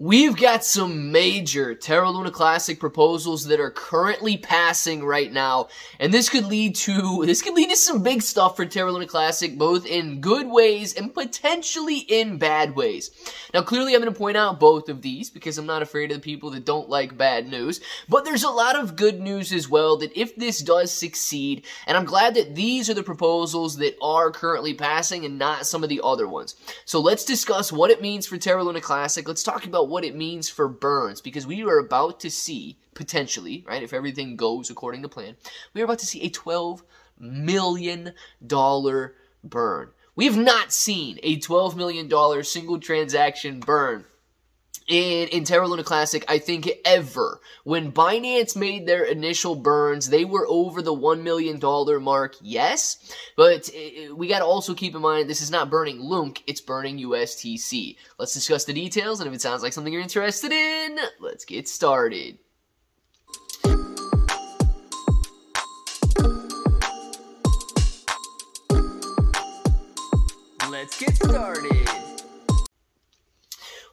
We've got some major Terra Luna Classic proposals that are currently passing right now, and this could lead to some big stuff for Terra Luna Classic, both in good ways and potentially in bad ways. Now, clearly, I'm going to point out both of these because I'm not afraid of the people that don't like bad news, but there's a lot of good news as well that if this does succeed, and I'm glad that these are the proposals that are currently passing and not some of the other ones. So let's discuss what it means for Terra Luna Classic. Let's talk about what it means for burns, because we are about to see, potentially, right, if everything goes according to plan, we are about to see a $12 million burn. We have not seen a $12 million single transaction burn in Terra Luna Classic, I think, ever. When Binance made their initial burns, they were over the $1 million mark, yes, but we got to also keep in mind this is not burning LUNC, it's burning USTC. Let's discuss the details, and if it sounds like something you're interested in, let's get started. Let's get started.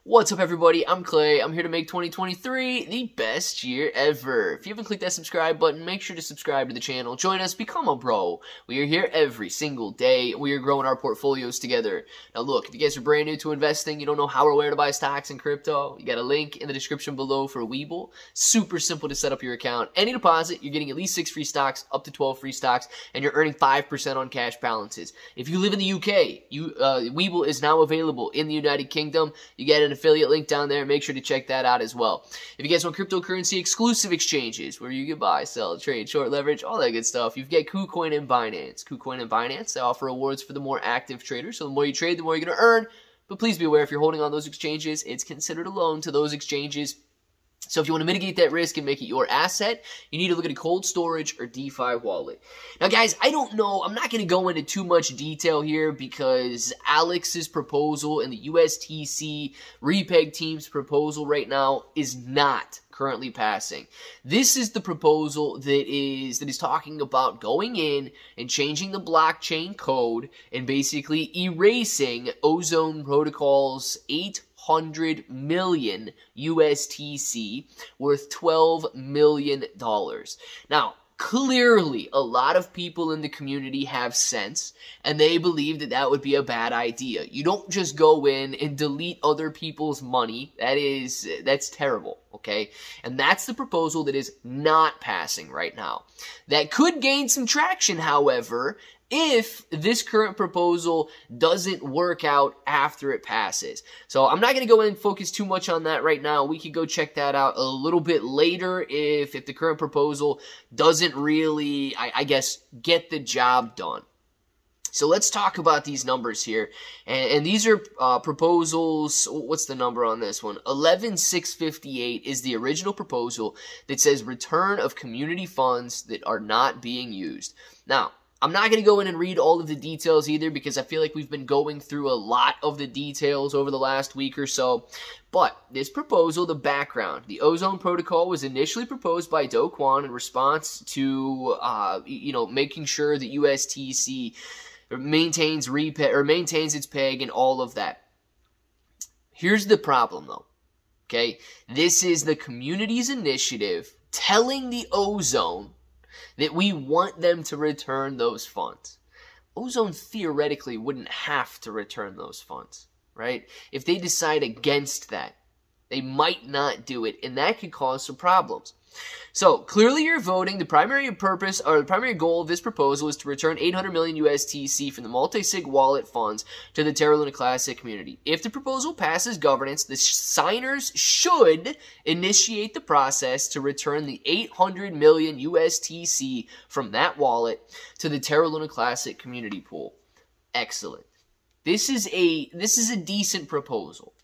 What's up, everybody? I'm Clay. I'm here to make 2023 the best year ever. If you haven't clicked that subscribe button, make sure to subscribe to the channel. Join us. Become a bro. We are here every single day. We are growing our portfolios together. Now, look, if you guys are brand new to investing, you don't know how or where to buy stocks and crypto, you got a link in the description below for Webull. Super simple to set up your account. Any deposit, you're getting at least 6 free stocks, up to 12 free stocks, and you're earning 5% on cash balances. If you live in the UK, Webull is now available in the United Kingdom. You get an affiliate link down there. Make sure to check that out as well. If you guys want cryptocurrency exclusive exchanges where you can buy, sell, trade, short, leverage, all that good stuff, you've got KuCoin and Binance. KuCoin and Binance, they offer rewards for the more active traders. So the more you trade, the more you're going to earn. But please be aware, if you're holding on those exchanges, it's considered a loan to those exchanges. So if you want to mitigate that risk and make it your asset, you need to look at a cold storage or DeFi wallet. Now, guys, I don't know. I'm not going to go into too much detail here because Alex's proposal and the USTC repeg team's proposal right now is not currently passing. This is the proposal that is talking about going in and changing the blockchain code and basically erasing Ozone Protocol's 800 million USTC worth $12 million. Now, clearly, a lot of people in the community have sense, and they believe that that would be a bad idea. You don't just go in and delete other people's money. That's terrible, okay? And that's the proposal that is not passing right now. That could gain some traction, however, if this current proposal doesn't work out after it passes. So I'm not going to go in and focus too much on that right now. We could go check that out a little bit later if the current proposal doesn't really, I guess, get the job done. So let's talk about these numbers here. And these are proposals. What's the number on this one? 11658 is the original proposal that says return of community funds that are not being used. Now, I'm not going to go in and read all of the details either because I feel like we've been going through a lot of the details over the last week or so. But this proposal, the background, the Ozone Protocol was initially proposed by Do Kwon in response to, making sure that USTC maintains its peg and all of that. Here's the problem, though. Okay, this is the community's initiative telling the Ozone that we want them to return those funds. Ozone theoretically wouldn't have to return those funds, right? If they decide against that, they might not do it, and that could cause some problems. So, clearly you're voting. The primary purpose, or the primary goal of this proposal is to return 800 million USTC from the multi-sig wallet funds to the Terra Luna Classic community. If the proposal passes governance, the signers should initiate the process to return the 800 million USTC from that wallet to the Terra Luna Classic community pool. Excellent. This is a decent proposal.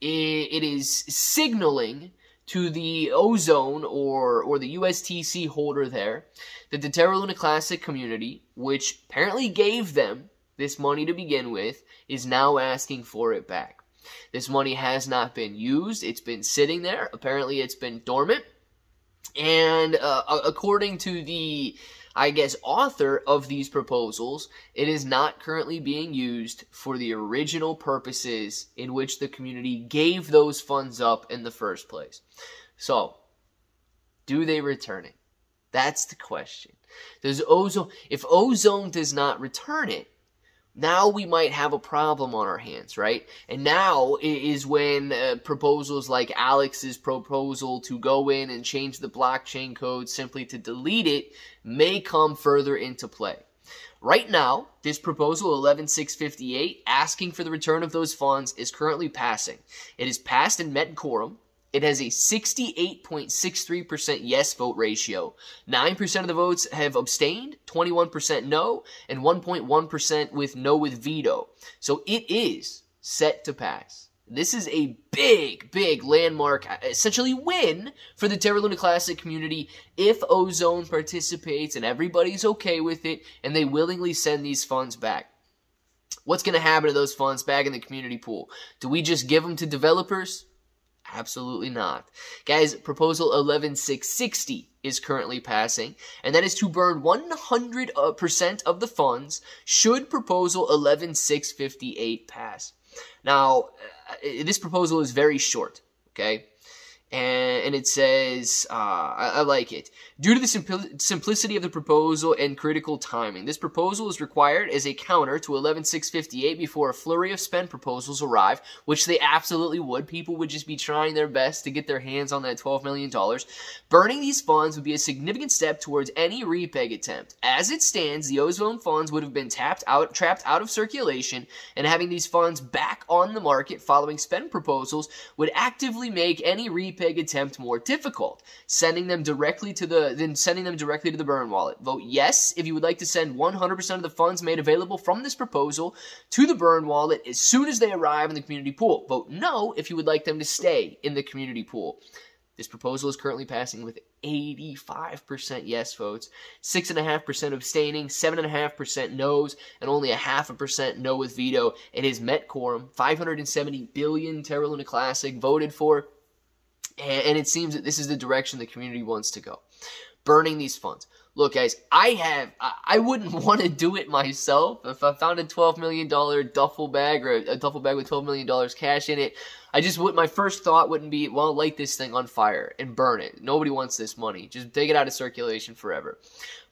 It is signaling to the Ozone or the USTC holder there that the Terra Luna Classic community, which apparently gave them this money to begin with, is now asking for it back. This money has not been used. It's been sitting there. Apparently, it's been dormant. And according to the I guess, author of these proposals, it is not currently being used for the original purposes in which the community gave those funds up in the first place. So, do they return it? That's the question. If Ozone does not return it, now we might have a problem on our hands, right? And now is when proposals like Alex's proposal to go in and change the blockchain code simply to delete it may come further into play. Right now, this proposal 11658 asking for the return of those funds is currently passing. It is passed and met in quorum. It has a 68.63% yes vote ratio. 9% of the votes have abstained, 21% no, and 1.1% with no with veto. So it is set to pass. This is a big, big landmark, essentially win for the Terra Luna Classic community if Ozone participates and everybody's okay with it and they willingly send these funds back. What's going to happen to those funds back in the community pool? Do we just give them to developers? Absolutely not. Guys, proposal 11660 is currently passing, and that is to burn 100% of the funds should proposal 11658 pass. Now, this proposal is very short, okay? And it says, I like it. Due to the simplicity of the proposal and critical timing, this proposal is required as a counter to 11658 before a flurry of spend proposals arrive, which they absolutely would. People would just be trying their best to get their hands on that $12 million. Burning these funds would be a significant step towards any repeg attempt. As it stands, the Ozone funds would have been trapped out of circulation, and having these funds back on the market following spend proposals would actively make any repeg attempt more difficult, sending them directly to the burn wallet. Vote yes if you would like to send 100% of the funds made available from this proposal to the burn wallet as soon as they arrive in the community pool. Vote no if you would like them to stay in the community pool. This proposal is currently passing with 85% yes votes, 6.5% abstaining, 7.5% no's, and only 0.5% no with veto. It is met quorum. 570 billion Terra Luna Classic voted for. And it seems that this is the direction the community wants to go. Burning these funds. Look, guys, I wouldn't want to do it myself. If I found a $12 million duffel bag or a duffel bag with $12 million cash in it, my first thought wouldn't be, well, light this thing on fire and burn it. Nobody wants this money. Just take it out of circulation forever.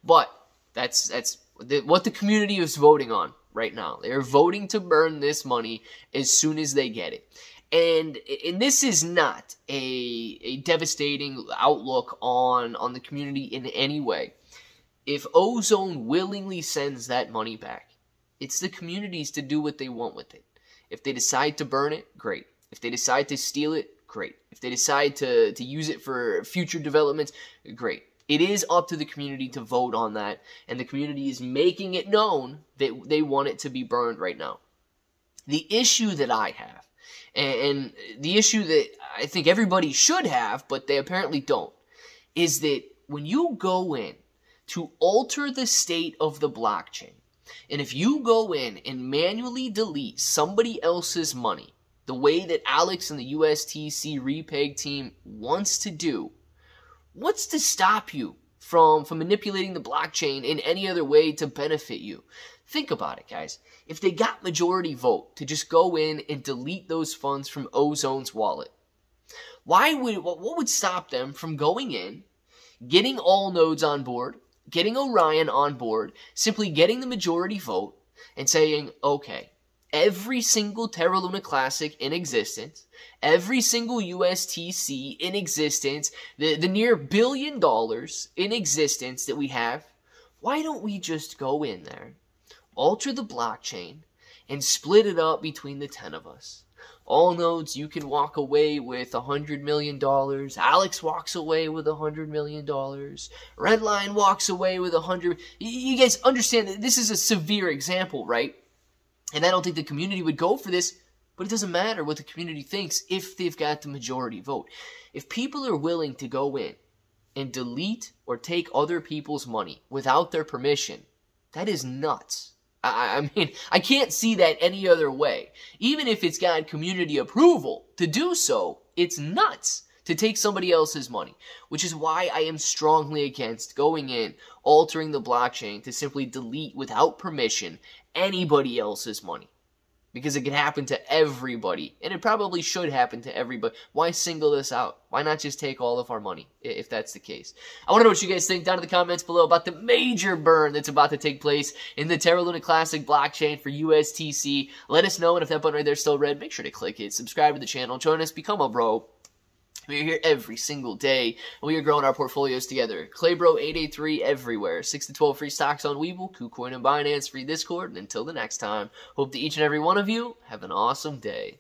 But that's what the community is voting on right now. They're voting to burn this money as soon as they get it. And this is not a devastating outlook on the community in any way. If Ozone willingly sends that money back, it's the community's to do what they want with it. If they decide to burn it, great. If they decide to steal it, great. If they decide to use it for future developments, great. It is up to the community to vote on that, and the community is making it known that they want it to be burned right now. The issue that I have, and the issue that I think everybody should have, but they apparently don't, is that when you go in to alter the state of the blockchain, and if you go in and manually delete somebody else's money, the way that Alex and the USTC repeg team wants to do, what's to stop you from manipulating the blockchain in any other way to benefit you? Think about it, guys. If they got majority vote to just go in and delete those funds from Ozone's wallet, what would stop them from going in, getting all nodes on board, getting Orion on board, simply getting the majority vote, and saying, okay, every single Terra Luna Classic in existence, every single USTC in existence, the near $1 billion in existence that we have, why don't we just go in there, alter the blockchain, and split it up between the 10 of us? All nodes, you can walk away with $100 million. Alex walks away with $100 million. Redline walks away with $100. You guys understand that this is a severe example, right? And I don't think the community would go for this, but it doesn't matter what the community thinks if they've got the majority vote. If people are willing to go in and delete or take other people's money without their permission, that is nuts. I mean, I can't see that any other way. Even if it's got community approval to do so, it's nuts to take somebody else's money, which is why I am strongly against going in, altering the blockchain to simply delete without permission anybody else's money. Because it can happen to everybody, and it probably should happen to everybody. Why single this out? Why not just take all of our money, if that's the case? I want to know what you guys think down in the comments below about the major burn that's about to take place in the Terra Luna Classic blockchain for USTC. Let us know, and if that button right there is still red, make sure to click it. Subscribe to the channel. Join us. Become a bro. We are here every single day, and we are growing our portfolios together. ClayBro 883 everywhere. 6 to 12 free stocks on Webull, KuCoin, and Binance. Free Discord. And until the next time, hope that each and every one of you have an awesome day.